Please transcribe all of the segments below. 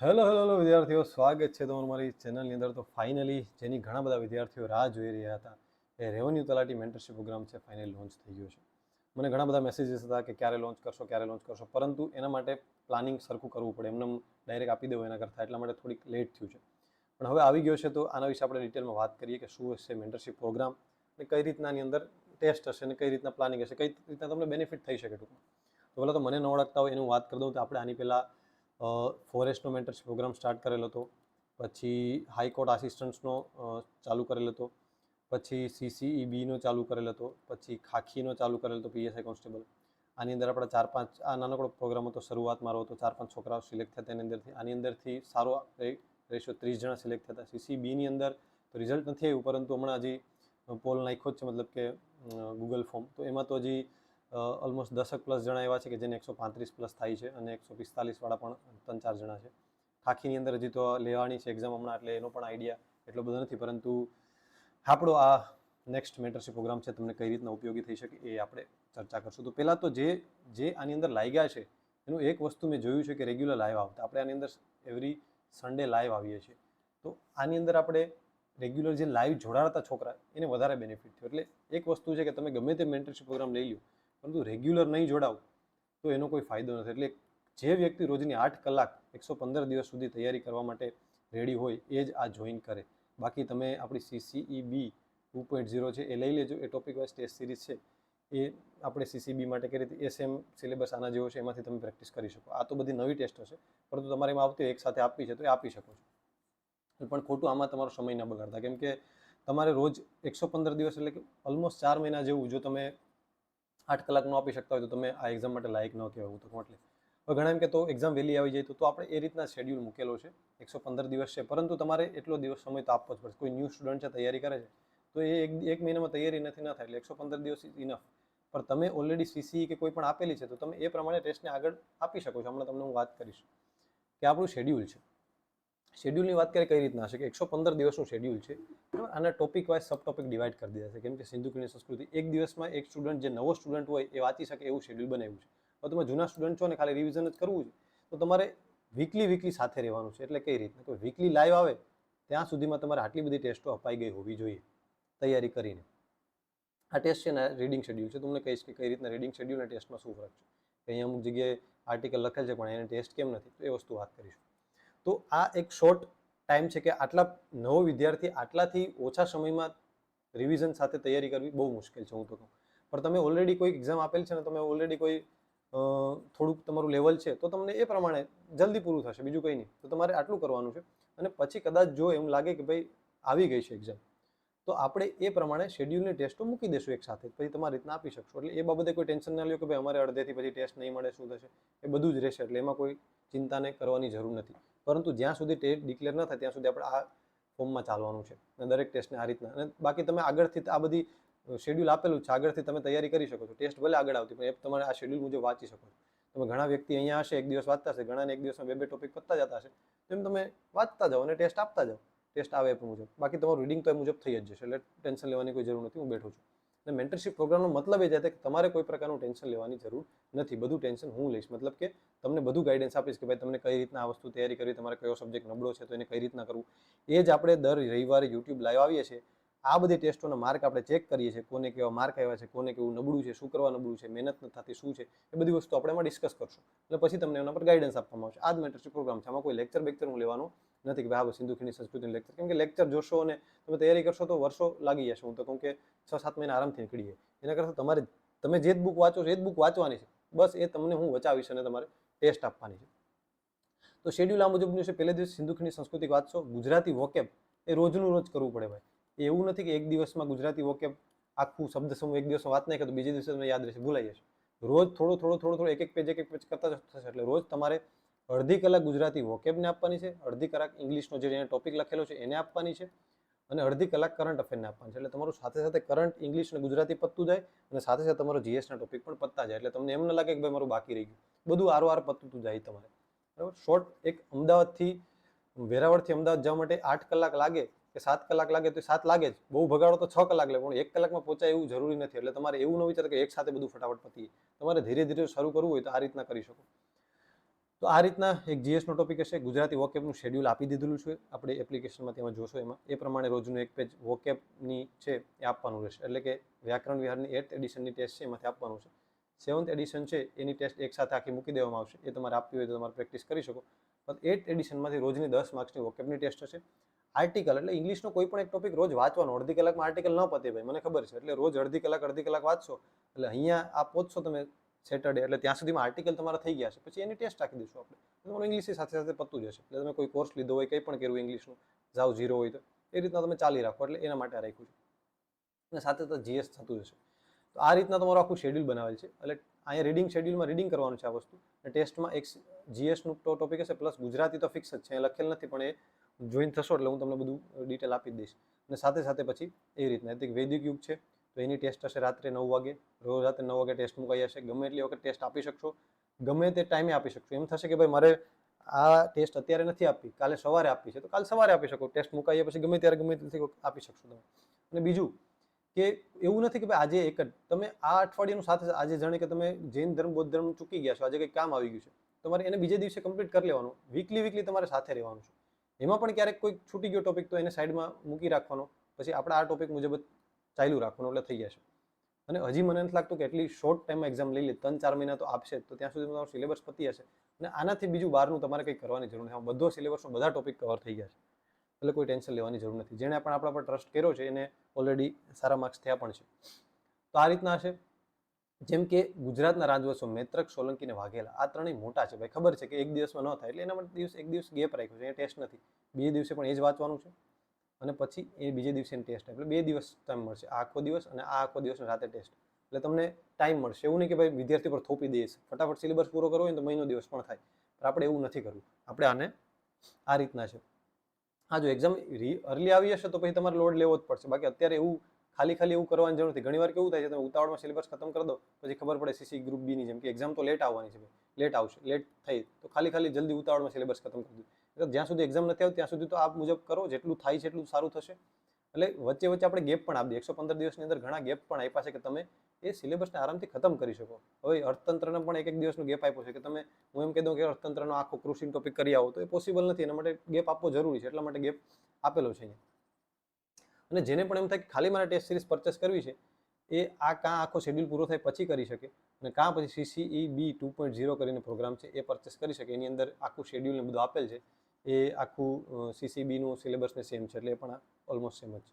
Hello hello hello વિદ્યાર્થીઓ, સ્વાગત છે તમારું મારી ચેનલની અંદર. તો ફાઇનલી જેની ઘણા બધા વિદ્યાર્થીઓ રાહ જોઈ રહ્યા હતા એ રેવન્યુ તલાટી મેન્ટરશિપ પ્રોગ્રામ છે, ફાઇનલી લોન્ચ થઈ ગયો છે. મને ઘણા બધા મેસેજીસ હતા કે ક્યારે લોન્ચ કરશો, પરંતુ એના માટે પ્લાનિંગ સરખું કરવું પડે, એમને ડાયરેક્ટ આપી દેવું એના કરતાં, એટલા માટે થોડીક લેટ થયું છે. પણ હવે આવી ગયો છે, તો આના વિશે આપણે ડિટેલમાં વાત કરીએ કે શું હશે મેન્ટરશિપ પ્રોગ્રામ અને કઈ રીતના આની અંદર ટેસ્ટ હશે અને કઈ રીતના પ્લાનિંગ હશે, કઈ રીતના તમને બેનિફિટ થઈ શકે ટૂંકમાં. તો પહેલાં તો મને ન ઓળખતા હોય એનું વાત કરી દઉં તો આપણે આની પહેલાં ફોરેસ્ટનો મેન્ટરશિપ પ્રોગ્રામ સ્ટાર્ટ કરેલો હતો, પછી હાઈકોર્ટ આસિસ્ટન્ટ્સનો ચાલુ કરેલો હતો, પછી CCEBનો ચાલુ કરેલો હતો, પછી ખાખીનો ચાલુ કરેલો હતો, PSI કોન્સ્ટેબલ. આની અંદર આપણે 4-5 આ નાનકડો પ્રોગ્રામ હતો, શરૂઆત મારો હતો, 4-5 છોકરાઓ સિલેક્ટ થયા એની અંદરથી. આની અંદરથી સારો રેશિયો 30 જણા સિલેક્ટ થતા. CCBની અંદર તો રિઝલ્ટ નથી આવ્યું, પરંતુ હમણાં હજી પોલ નાખ્યો જ છે, મતલબ કે ગૂગલ ફોર્મ, તો એમાં તો હજી ઓલમોસ્ટ 10+ જણા એવા છે કે જેને 135+ થાય છે અને 145 વાળા પણ 3-4 જણા છે. ખાખીની અંદર હજી તો લેવાની છે એક્ઝામ હમણાં, એટલે એનો પણ આઈડિયા એટલો બધો નથી, પરંતુ આપણો આ નેક્સ્ટ મેન્ટરશિપ પ્રોગ્રામ છે, તમને કઈ રીતના ઉપયોગી થઈ શકે એ આપણે ચર્ચા કરશું. તો પહેલાં તો જે આની અંદર લાગ્યા છે એનું એક વસ્તુ મેં જોયું છે કે રેગ્યુલર લાઈવ આવતા. આપણે આની અંદર એવરી સન્ડે લાઈવ આવીએ છીએ, તો આની અંદર આપણે રેગ્યુલર જે લાઈવ જોડાતા છોકરા એને વધારે બેનિફિટ થયો. એટલે એક વસ્તુ છે કે તમે ગમે તે મેન્ટરશિપ પ્રોગ્રામ લઈ લો, પરંતુ રેગ્યુલર નહીં જોડાવ તો એનો કોઈ ફાયદો નથી. એટલે જે વ્યક્તિ રોજની 8 કલાક 115 દિવસ સુધી તૈયારી કરવા માટે રેડી હોય એ જ આ જોઈન કરે. બાકી તમે આપણી CCEB 2.0 છે એ લઈ લેજો. એ ટોપિક વાઇઝ ટેસ્ટ સિરીઝ છે, એ આપણે CCB માટે કરી હતી. એ સેમ સિલેબસ આના જેવો છે, એમાંથી તમે પ્રેક્ટિસ કરી શકો. આ તો બધી નવી ટેસ્ટ હશે, પરંતુ તમારે એમાં આવતી એક સાથે આપવી છે તો એ આપી શકો છો. પણ ખોટું આમાં તમારો સમય ન બગાડતા, કેમ કે તમારે રોજ 115 દિવસ એટલે કે ઓલમોસ્ટ 4 મહિના જેવું જો તમે 8 કલાક ન આપી શકતા હોય તો તમે આ એક્ઝામ માટે લાયક ન કહેવાય. તો એટલે હવે ઘણા એમ કે તો એક્ઝામ વહેલી આવી જાય તો આપણે એ રીતના શેડ્યુલ મૂકેલો છે. 115 દિવસ છે, પરંતુ તમારે એટલો દિવસ સમય તો આપવો જ પડશે. કોઈ ન્યૂ સ્ટુડન્ટ છે, તૈયારી કરે છે, તો એ એક મહિનામાં તૈયારી નથી ના થાય, એટલે 115 દિવસ ઇઝ ઇનફ. પણ તમે ઓલરેડી CCE કે કોઈ પણ આપેલી છે તો તમે એ પ્રમાણે ટેસ્ટને આગળ આપી શકો છો. હમણાં તમને હું વાત કરીશ કે આપણું શેડ્યુલ છે. શેડ્યુલની વાત કરીએ કઈ રીતના હશે કે 115 દિવસનું શેડ્યુલ છે. આના ટોપિક વાઇઝ સબ ટોપિક ડિવાઈડ કરી દીધા છે, કેમ કે સિંધુ ખીણની સંસ્કૃતિ એક દિવસમાં એક સ્ટુડન્ટ જે નવો સ્ટુડન્ટ હોય એ વાંચી શકે એવું શેડ્યુલ બનાવ્યું છે. હવે તમે જૂના સ્ટુડન્ટ છો ને ખાલી રિવિઝન જ કરવું છે, તો તમારે વીકલી સાથે રહેવાનું છે. એટલે કઈ રીતના કોઈ વીકલી લાઈવ આવે ત્યાં સુધીમાં તમારે આટલી બધી ટેસ્ટો અપાઈ ગઈ હોવી જોઈએ તૈયારી કરીને. આ ટેસ્ટ છે ને રીડિંગ શેડ્યુલ છે. તમને કહીશ કે કઈ રીતના રીડિંગ શેડ્યુલ અને ટેસ્ટમાં શું ફરક છે. અહીંયા અમુક જગ્યાએ આર્ટિકલ લખેલ છે પણ એને ટેસ્ટ કેમ નથી, તો એ વસ્તુ વાત કરીશું. તો આ એક શોર્ટ ટાઈમ છે કે આટલા નવો વિદ્યાર્થી આટલાથી ઓછા સમયમાં રિવિઝન સાથે તૈયારી કરવી બહુ મુશ્કેલ છે, હું તો કહું. પણ તમે ઓલરેડી કોઈ એક્ઝામ આપેલ છે ને તમે ઓલરેડી કોઈ થોડુંક તમારું લેવલ છે, તો તમને એ પ્રમાણે જલ્દી પૂરું થશે, બીજું કંઈ નહીં. તો તમારે આટલું કરવાનું છે. અને પછી કદાચ જો એમ લાગે કે ભાઈ આવી ગઈ છે એક્ઝામ, તો આપણે એ પ્રમાણે શેડ્યુલની ટેસ્ટો મૂકી દેશું એક સાથે, પછી તમારી રીતના આપી શકશો. એટલે એ બાબતે કોઈ ટેન્શન ના લ્યો કે ભાઈ અમારે અડધેથી પછી ટેસ્ટ નહીં મળે, શું થશે. એ બધું જ રહેશે, એટલે એમાં કોઈ ચિંતાને કરવાની જરૂર નથી. પરંતુ જ્યાં સુધી ટેસ્ટ ડિક્લેર ન થાય ત્યાં સુધી આપણે આ ફોર્મમાં ચાલવાનું છે અને દરેક ટેસ્ટને આ રીતના. અને બાકી તમે આગળથી આ બધી શેડ્યુલ આપેલું છે, આગળથી તમે તૈયારી કરી શકો છો. ટેસ્ટ ભલે આગળ આવતી પણ એ તમારે આ શેડ્યુલ મુજબ વાંચી શકો છો. તમે ઘણા વ્યક્તિ અહીંયા હશે, એક દિવસ વાંચતા હશે, ઘણાને એક દિવસમાં 2-2 ટોપિક પતતા જતા હશે, તો એમ તમે વાંચતા જાઓ અને ટેસ્ટ આપતા જાઓ, ટેસ્ટ આવે એ મુજબ. બાકી તમારું રીડિંગ તો એ મુજબ થઈ જ જશે, એટલે ટેન્શન લેવાની કોઈ જરૂર નથી. હું બેઠો છું. અને મેન્ટરશિપ પ્રોગ્રામનો મતલબ એ છે કે તમારે કોઈ પ્રકારનું ટેન્શન લેવાની જરૂર નથી. બધું ટેન્શન હું લઈશ, મતલબ કે તમને બધું ગાઈડન્સ આપીશ કે ભાઈ તમને કઈ રીતના આ વસ્તુ તૈયારી કરવી, તમારે કયો સબ્જેક્ટ નબળો છે તો એને કઈ રીતના કરવું. એ જ આપણે દર રવિવારે યુટ્યુબ લાઈવ આવીએ છીએ. આ બધી ટેસ્ટોના માર્ક આપણે ચેક કરીએ છીએ, કોને કેવા માર્ક આવ્યા છે, કોને કેવું નબળું છે, શું કરવા નબળું છે, મહેનત નથી થતી, શું છે, એ બધી વસ્તુ આપણે એમાં ડિસ્કસ કરશું. એટલે પછી તમને એના પર ગાઈડન્સ આપવામાં આવશે. આ જ મેન્ટરશિપ પ્રોગ્રામ છે. આમાં કોઈ લેક્ચર બેક્ચર હું લેવાનું નથી કે ભાઈ આ સિંધુ ખીણની સંસ્કૃતિનું લેક્ચર, કેમ કે લેક્ચર જોશો અને તમે તૈયારી કરશો તો વર્ષો લાગી જશે. હું તો કહું કે 6-7 મહિના આરામથી નીકળી જાય. એના કરતાં તમે જે જ બુક વાંચો છો એ જ બુક વાંચવાની છે, બસ એ તમને હું વચાવીશ અને તમારે ટેસ્ટ આપવાની છે. તો શેડ્યુલ આ મુજબનું છે. પહેલે દિવસ સિંધુ ખીણની સંસ્કૃતિ વાંચશો. ગુજરાતી વોકેબ એ રોજનું રોજ કરવું પડે ભાઈ. એવું નથી કે એક દિવસમાં ગુજરાતી વોકેબ આખું શબ્દ સમૂહ એક દિવસમાં વાત નહીં કરે તો બીજે દિવસે તમને યાદ રહેશે, ભૂલાઈ જશે. રોજ થોડો એક પેજ કરતા થશે. એટલે રોજ તમારે અડધી કલાક ગુજરાતી વોકેબને આપવાની છે, અડધી કલાક ઇંગ્લિશનો જે ટોપિક લખેલો છે એને આપવાની છે, અને અડધી કલાક કરંટ અફેરને આપવાની છે. એટલે તમારું સાથે કરંટ ઇંગ્લિશ અને ગુજરાતી પતતું જાય અને સાથે તમારો GSના ટોપિક પણ પતતા જાય. એટલે તમને એમ ન લાગે કે ભાઈ મારું બાકી રહી ગયું, બધું આરોઆર પતતું જાય તમારે. બરાબર. શોર્ટ એક અમદાવાદથી વેરાવળથી અમદાવાદ જવા માટે 8 કલાક લાગે કે 7 કલાક લાગે તો 7 લાગે જ. બહુ ભગાડો તો 6 કલાક લાગે, પણ 1 કલાકમાં પહોંચાય એવું જરૂરી નથી. એટલે તમારે એવું ન વિચારો કે એક સાથે બધું ફટાફટ પતી. તમારે ધીરે ધીરે શરૂ કરવું હોય તો આ રીતના કરી શકો. તો આ રીતના એક જીએસનો ટોપિક હશે. ગુજરાતી વોકેબનું શેડ્યુલ આપી દીધેલું છે આપણે એપ્લિકેશનમાં, તેમાં જોશો. એમાં એ પ્રમાણે રોજનું એક પેજ વોકેબની છે એ આપવાનું રહેશે. એટલે કે વ્યાકરણ વિહારની 8th એડિશનની ટેસ્ટ છે એમાંથી આપવાનું છે. 7th એડિશન છે એની ટેસ્ટ એક સાથે આખી મૂકી દેવામાં આવશે. એ તમારે આપવી હોય તો તમારે પ્રેક્ટિસ કરી શકો. પણ 8th એડિશનમાંથી રોજની 10 માર્ક્સની વોકેબની ટેસ્ટ હશે. આર્ટિકલ એટલે ઇંગ્લિશનો કોઈ પણ એક ટોપિક રોજ વાંચવાનો. અડધી કલાકમાં આર્ટિકલ ન પતે ભાઈ, મને ખબર છે. એટલે રોજ અડધી કલાક વાંચશો એટલે અહીંયા આ પહોંચશો તમે સેટરડે, એટલે ત્યાં સુધીમાં આર્ટિકલ તમારા થઈ ગયા છે. પછી એની ટેસ્ટ રાખી દઈશું આપણે. તમારું ઇંગ્લિશ સાથે સાથે પતતું જશે. એટલે તમે કોઈ કોર્સ લીધો હોય, કંઈ પણ કર્યું ઇંગ્લિશનું, જાવ 0 હોય તો એ રીતના તમે ચાલી રાખો. એટલે એના માટે રાખ્યું છે. અને સાથે સાથે જીએસ થતું જશે. તો આ રીતના તમારું આખું શેડ્યુલ બનાવેલ છે. એટલે અહીંયા રીડિંગ શેડ્યુલમાં રીડિંગ કરવાનું છે આ વસ્તુ. અને ટેસ્ટમાં એક જીએસનું ટોપિક હશે, પ્લસ ગુજરાતી તો ફિક્સ જ છે, એ લખેલ નથી, પણ એ જોઈન થશો એટલે હું તમને બધું ડિટેલ આપી દઈશ. અને સાથે સાથે પછી એ રીતના વૈદિક યુગ છે તો એની ટેસ્ટ હશે રાત્રે 9 વાગે. રોજ રાત્રે 9 વાગે ટેસ્ટ મુકાઈ હશે. ગમે એટલી વખત ટેસ્ટ આપી શકશો, ગમે તે ટાઈમે આપી શકશો. એમ થશે કે ભાઈ મારે આ ટેસ્ટ અત્યારે નથી આપી, કાલે સવારે આપી છે, તો કાલે સવારે આપી શકો. ટેસ્ટ મુકાઈએ પછી ગમે ત્યારે ગમે ત્યાંથી આપી શકશો તમે. અને બીજું કે એવું નથી કે ભાઈ આજે એક જ તમે આ અઠવાડિયાનું સાથે આજે જાણે કે તમે જૈન ધર્મ બૌદ્ધ ધર્મ ચૂકી ગયા છો, આજે કંઈક કામ આવી ગયું છે, તમારે એને બીજે દિવસે કમ્પ્લીટ કરી લેવાનું. વીકલી તમારે સાથે રહેવાનું છે. એમાં પણ ક્યારેક કોઈ છૂટી ગયો ટોપિક તો એને સાઈડમાં મૂકી રાખવાનો. પછી આપણે આ ટોપિક મુજબ ચાલ્યું રાખવાનું એટલે થઈ જશે. અને હજી મને નથી લાગતું કે એટલી શોર્ટ ટાઈમમાં એક્ઝામ લઈ લે, 3-4 મહિના તો આપશે જ. તો ત્યાં સુધી તમારો સિલેબસ પતી હશે. અને આનાથી બીજું બહારનું તમારે કંઈ કરવાની જરૂર નથી. બધો સિલેબસનો બધા ટોપિક કવર થઈ ગયા છે. એટલે કોઈ ટેન્શન લેવાની જરૂર નથી. જેણે પણ આપણા પર ટ્રસ્ટ કર્યો છે એને ઓલરેડી સારા માર્ક્સ થયા પણ છે. તો આ રીતના હશે. જેમ કે ગુજરાતના રાજવંશો મૈત્રક, સોલંકી અને વાઘેલા, આ ત્રણેય મોટા છે ભાઈ. ખબર છે કે એક દિવસમાં ન થાય, એટલે એના માટે એક દિવસ ગેપ રાખ્યો છે. એ ટેસ્ટ નથી. 2 દિવસે પણ એ જ વાંચવાનું છે. અને પછી એ બીજે દિવસે ટેસ્ટ. એટલે 2 દિવસ ટાઈમ મળશે. આ આખો દિવસ અને આ આખો દિવસ રાતે ટેસ્ટ. એટલે તમને ટાઈમ મળશે. એવું નહીં કે ભાઈ વિદ્યાર્થી પર થોપી દઈશ, ફટાફટ સિલેબસ પૂરો કરવો હોય તો મહિનો દિવસ પણ થાય. પણ આપણે એવું નથી કરવું. આપણે આને આ રીતના છે. હા, જો એક્ઝામ અર્લી આવી હશે તો પછી તમારે લોડ લેવો જ પડશે. બાકી અત્યારે એવું ખાલી એવું કરવાની જરૂર નથી. ઘણીવાર કેવું થાય છે, તમે ઉતાવળમાં સિલેબસ ખતમ કરી દો, પછી ખબર પડે સીસી ગ્રુપ બીની જેમ કે એક્ઝામ તો લેટ આવવાની છે, લેટ આવશે, લેટ થઈ તો ખાલી જલ્દી ઉતાવળમાં સિલેબસ ખતમ કરી દો. એટલે જ્યાં સુધી એક્ઝામ નથી આવતી ત્યાં સુધી તો આ મુજબ કરો. જેટલું થાય છે એટલું સારું થશે. એટલે વચ્ચે આપણે ગેપ પણ આપી દઈએ. 115 દિવસની અંદર ઘણા ગેપ પણ આપ્યા છે કે તમે એ સિલેબસને આરામથી ખતમ કરી શકો. હવે અર્થતંત્રને પણ એક દિવસનો ગેપ આપ્યો છે કે તમે, હું એમ કહી દઉં કે અર્થતંત્રનો આખો કૃષિ ટોપિક કરી આવો, તો એ પોસિબલ નથી. એના માટે ગેપ આપવો જરૂરી છે. એટલા માટે ગેપ આપેલો છે અહીંયા. અને જેને પણ એમ થાય કે ખાલી મારે ટેસ્ટ સિરીઝ પરચેસ કરવી છે, એ આ કાં આખો શેડ્યુલ પૂરો થાય પછી કરી શકે, અને કાં પછી CCEB 2.0 કરીને પ્રોગ્રામ છે એ પરચેસ કરી શકે. એની અંદર આખું શેડ્યુલને બધું આપેલ છે. એ આખું CCBનું સિલેબસને સેમ છે, એટલે એ પણ ઓલમોસ્ટ સેમ જ છે.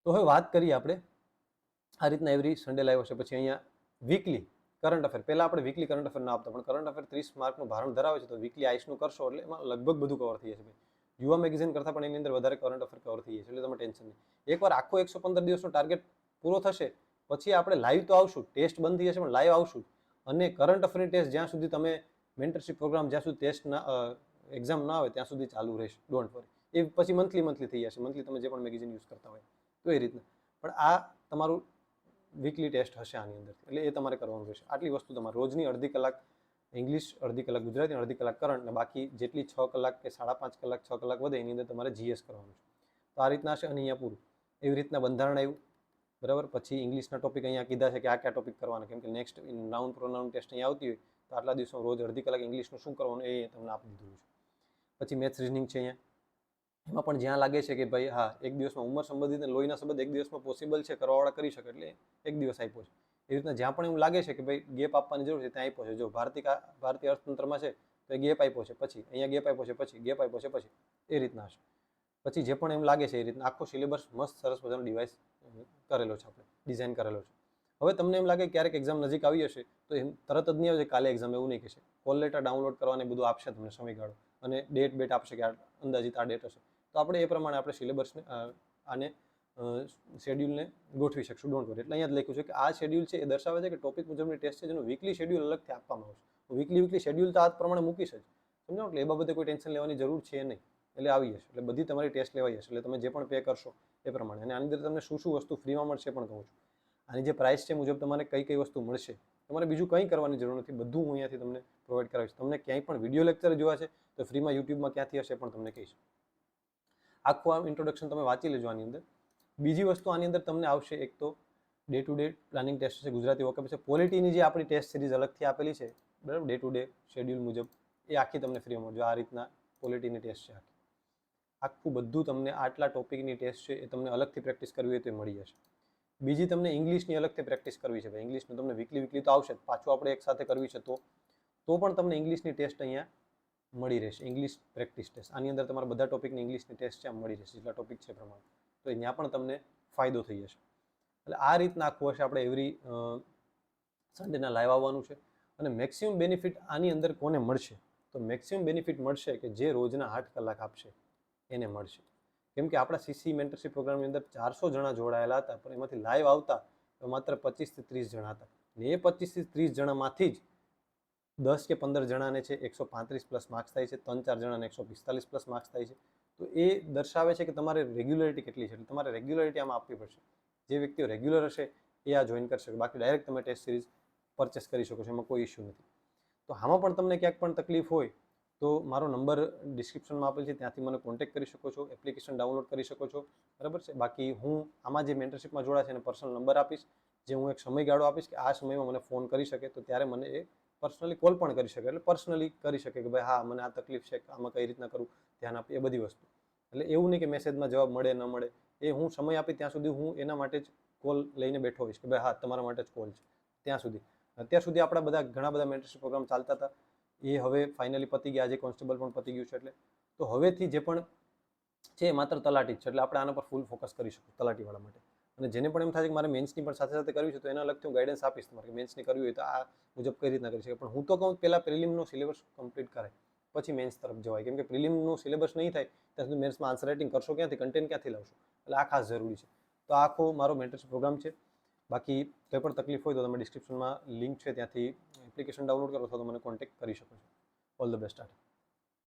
તો હવે વાત કરીએ આપણે આ રીતના એવરી સન્ડે લાવ્યો છે. પછી અહીંયા વીકલી કરંટ અફેર. પહેલાં આપણે વીકલી કરંટ અફેર ના આપતા, પણ કરંટ અફેર 30 માર્કનું ભારણ ધરાવે છે. તો વીકલી આઈસનું કરશો એટલે એમાં લગભગ બધું કવર થઈ જશે. યુવા મેગેઝિન કરતાં પણ એની અંદર વધારે કરંટ અફેર કવર થઈ જશે. એટલે તમે ટેન્શન નહીં. એકવાર આખો 115 દિવસનો ટાર્ગેટ પૂરો થશે પછી આપણે લાઈવ તો આવશું. ટેસ્ટ બંધ થઈ જશે પણ લાઈવ આવશું. અને કરંટ અફેરની ટેસ્ટ જ્યાં સુધી તમે મેન્ટરશિપ પ્રોગ્રામ જ્યાં સુધી ટેસ્ટ એક્ઝામ ના આવે ત્યાં સુધી ચાલુ રહેશે. Don't worry. એ પછી મંથલી થઈ જશે. મંથલી તમે જે પણ મેગેઝિન યુઝ કરતા હોય તો એ રીતના. પણ આ તમારું વીકલી ટેસ્ટ હશે આની અંદર. એટલે એ તમારે કરવાનું રહેશે. આટલી વસ્તુ તમારે રોજની અડધી કલાક ઇંગ્લિશ, અડધી કલાક ગુજરાતી, અડધી કલાક કરંટ, અને બાકી જેટલી 6 કલાક કે 5.5 કલાક 6 કલાક વધે એની અંદર તમારે જીએસ કરવાનું છે. તો આ રીતના હશે. અને અહીંયા પૂરું એવી રીતના બંધારણ આવ્યું, બરાબર. પછી ઇંગ્લિશના ટોપિક અહીંયા કીધા છે કે આ કયા ટોપિક કરવાના, કેમ કે નેક્સ્ટ નાઉન પ્રોનાઉન ટેસ્ટ અહીંયા આવતી હોય તો આટલા દિવસો રોજ અડધી કલાક ઇંગ્લિશનું શું કરવાનું એ તમને આપી દીધું છે. પછી મેથ્સ રિઝનિંગ છે અહીંયા. એમાં પણ જ્યાં લાગે છે કે ભાઈ હા એક દિવસમાં ઉંમર સંબંધિત અને લોહીના સંબંધ એક દિવસમાં પોસિબલ છે, કરવાવાળા કરી શકે, એટલે એક દિવસ આપ્યો છે. એવી રીતના જ્યાં પણ એવું લાગે છે કે ભાઈ ગેપ આપવાની જરૂર છે ત્યાં આપ્યો છે. જો ભારતીય અર્થતંત્રમાં છે તો એ ગેપ આપ્યો છે, પછી અહીંયા ગેપ આપ્યો છે, પછી ગેપ આપ્યો છે, પછી એ રીતના હશે. પછી જે પણ એમ લાગે છે એ રીતના આખો સિલેબસ મસ્ત સરસ મજાનો ડિવાઇસ કરેલો છે, આપણે ડિઝાઇન કરેલો છે. હવે તમને એમ લાગે ક્યારેક એક્ઝામ નજીક આવી હશે તો એમ તરત જ નહીં આવે કાલે એક્ઝામ, એવું નહીં કહેશે. કોલ લેટર ડાઉનલોડ કરવાને બધું આપશે તમને સમયગાળો, અને ડેટ આપશે કે અંદાજિત આ ડેટ હશે. તો આપણે એ પ્રમાણે આપણે સિલેબસને આને શેડ્યુલને ગોઠવી શકશું. Don't worry. એટલે અહીંયા જ લખ્યું છે કે આ શેડ્યુલ છે એ દર્શાવે છે કે ટોપિક મુજબની ટેસ્ટ છે જેનું વીકલી શેડ્યુલ અલગથી આપવામાં આવશે. વીકલી શેડ્યુલ તો આ પ્રમાણે મૂકીશ જ, સમજો. એટલે એ બાબતે કોઈ ટેન્શન લેવાની જરૂર છે નહીં. એટલે આવી જશે. એટલે બધી તમારી ટેસ્ટ લેવાઈ જશે. એટલે તમે જે પણ પે કરશો એ પ્રમાણે. અને આની અંદર તમને શું વસ્તુ ફ્રીમાં મળશે પણ કહું છું. આની જે પ્રાઇસ છે મુજબ તમારે કઈ વસ્તુ મળશે, તમારે બીજું કંઈ કરવાની જરૂર નથી. બધું હું અહીંયાથી તમને પ્રોવાઈડ કરાવીશ. તમને ક્યાંય પણ વિડીયો લેક્ચર જોવા છે તો ફ્રીમાં યુટ્યુબમાં ક્યાંથી હશે પણ તમને કહીશ. આખું આ ઇન્ટ્રોડક્શન તમે વાંચી લેજો આની અંદર. બીજી વસ્તુ આની અંદર તમને આવશે, એક તો day to day planning test છે, ગુજરાતી વોકેબ છે, પોલિટીની જે આપણી ટેસ્ટ સિરીઝ અલગથી આપેલી છે બરાબર, ડે ટુ ડે શેડ્યુલ મુજબ એ આખી તમને ફ્રીમાં મળજો. આ રીતના પોલિટીની ટેસ્ટ છે આખું બધું તમને આટલા ટોપિકની ટેસ્ટ છે એ તમને અલગથી પ્રેક્ટિસ કરવી હોય તો એ મળી જશે. બીજી તમને ઇંગ્લિશની અલગથી પ્રેક્ટિસ કરવી છે. ભાઈ ઇંગ્લિશનું તમને વીકલી તો આવશે જ, પાછું આપણે એક સાથે કરવી છે તો પણ તમને ઇંગ્લિશની ટેસ્ટ અહીંયા મળી રહેશે. ઇંગ્લિશ પ્રેક્ટિસ ટેસ્ટ, આની અંદર તમારા બધા ટોપિકની ઇંગ્લિશની ટેસ્ટ છે મળી રહેશે, જેટલા ટોપિક છે પ્રમાણે. તો ત્યાં પણ તમને ફાયદો થઈ જશે. એટલે આ રીતના આખું હશે. આપણે એવરી સન્ડેના લાઈવ આવવાનું છે. અને મેક્સિમમ બેનિફિટ આની અંદર કોને મળશે? તો મેક્સિમમ બેનિફિટ મળશે કે જે રોજના 8 કલાક આપશે એને મળશે. કેમ કે આપણા સીસી મેન્ટરશિપ પ્રોગ્રામની અંદર 400 જણા જોડાયેલા હતા, પણ એમાંથી લાઈવ આવતા તો માત્ર 25 થી 30 જણા હતા. ને એ 25 થી 30 જણામાંથી જ 10 કે 15 જણાને છે 135 પ્લસ માર્ક્સ થાય છે, 3-4 જણાને 145 પ્લસ માર્ક્સ થાય છે. તો એ દર્શાવે છે કે તમારે રેગ્યુલરિટી કેટલી છે. એટલે તમારે રેગ્યુલરિટી આમાં આપવી પડશે. જે વ્યક્તિઓ રેગ્યુલર હશે એ આ જોઈન કરશે. બાકી ડાયરેક્ટ તમે ટેસ્ટ સિરીઝ પરચેસ કરી શકો છો, એમાં કોઈ ઇશ્યુ નથી. તો આમાં પણ તમને ક્યાંક પણ તકલીફ હોય તો મારો નંબર ડિસ્ક્રિપ્શનમાં આપેલ છે, ત્યાંથી મને કોન્ટેક્ટ કરી શકો છો, એપ્લિકેશન ડાઉનલોડ કરી શકો છો, બરાબર છે. બાકી હું આમાં જે મેન્ટરશિપમાં જોડાશે એને પર્સનલ નંબર આપીશ, જે હું એક સમયગાળો આપીશ કે આ સમયમાં મને ફોન કરી શકે, તો ત્યારે મને એ પર્સનલી કોલ પણ કરી શકે. એટલે પર્સનલી કરી શકે કે ભાઈ હા મને આ તકલીફ છે, આમાં કઈ રીતના કરું, ધ્યાન આપી, એ બધી વસ્તુ. એટલે એવું નહીં કે મેસેજમાં જવાબ મળે ન મળે, એ હું સમય આપી ત્યાં સુધી હું એના માટે જ કોલ લઈને બેઠો હોઈશ કે ભાઈ હા તમારા માટે જ કોલ છે ત્યાં સુધી. અત્યાર સુધી આપણા બધા ઘણા બધા મેન્ટરશિપ પ્રોગ્રામ ચાલતા હતા, એ હવે ફાઇનલી પતી ગયા. આજે કોન્સ્ટેબલ પણ પતી ગયું છે. એટલે તો હવેથી જે પણ છે માત્ર તલાટી જ છે. એટલે આપણે આના પર ફૂલ ફોકસ કરી શકું તલાટીવાળા માટે. અને જેને પણ એમ થાય કે મારે મેન્સની પણ સાથે સાથે કરવી છે તો એના અલગથી હું ગાઈડન્સ આપીશ તમારે કે મેન્સની કરવી હોય તો આ મુજબ કઈ રીતના કરી શકે. પણ હું તો કહું પહેલાં પ્રિલિમનો સિલેબસ કમ્પ્લીટ કરે પછી મેન્સ તરફ જવાય. કેમ કે પ્રિલિમનું સિલેબસ નહીં થાય ત્યાં સુધી મેન્સમાં આન્સર રાઇટિંગ કરશો ક્યાંથી, કન્ટેન્ટ ક્યાંથી લાવશો? એટલે આ ખાસ જરૂરી છે. તો આ આખો મારો મેન્ટરશિપ પ્રોગ્રામ છે. બાકી કંઈ પણ તકલીફ હોય તો તમે ડિસ્ક્રિપ્શનમાં લિંક છે ત્યાંથી એપ્લિકેશન ડાઉનલોડ કરો અથવા તો મને કોન્ટેક્ટ કરી શકો છો. All the best.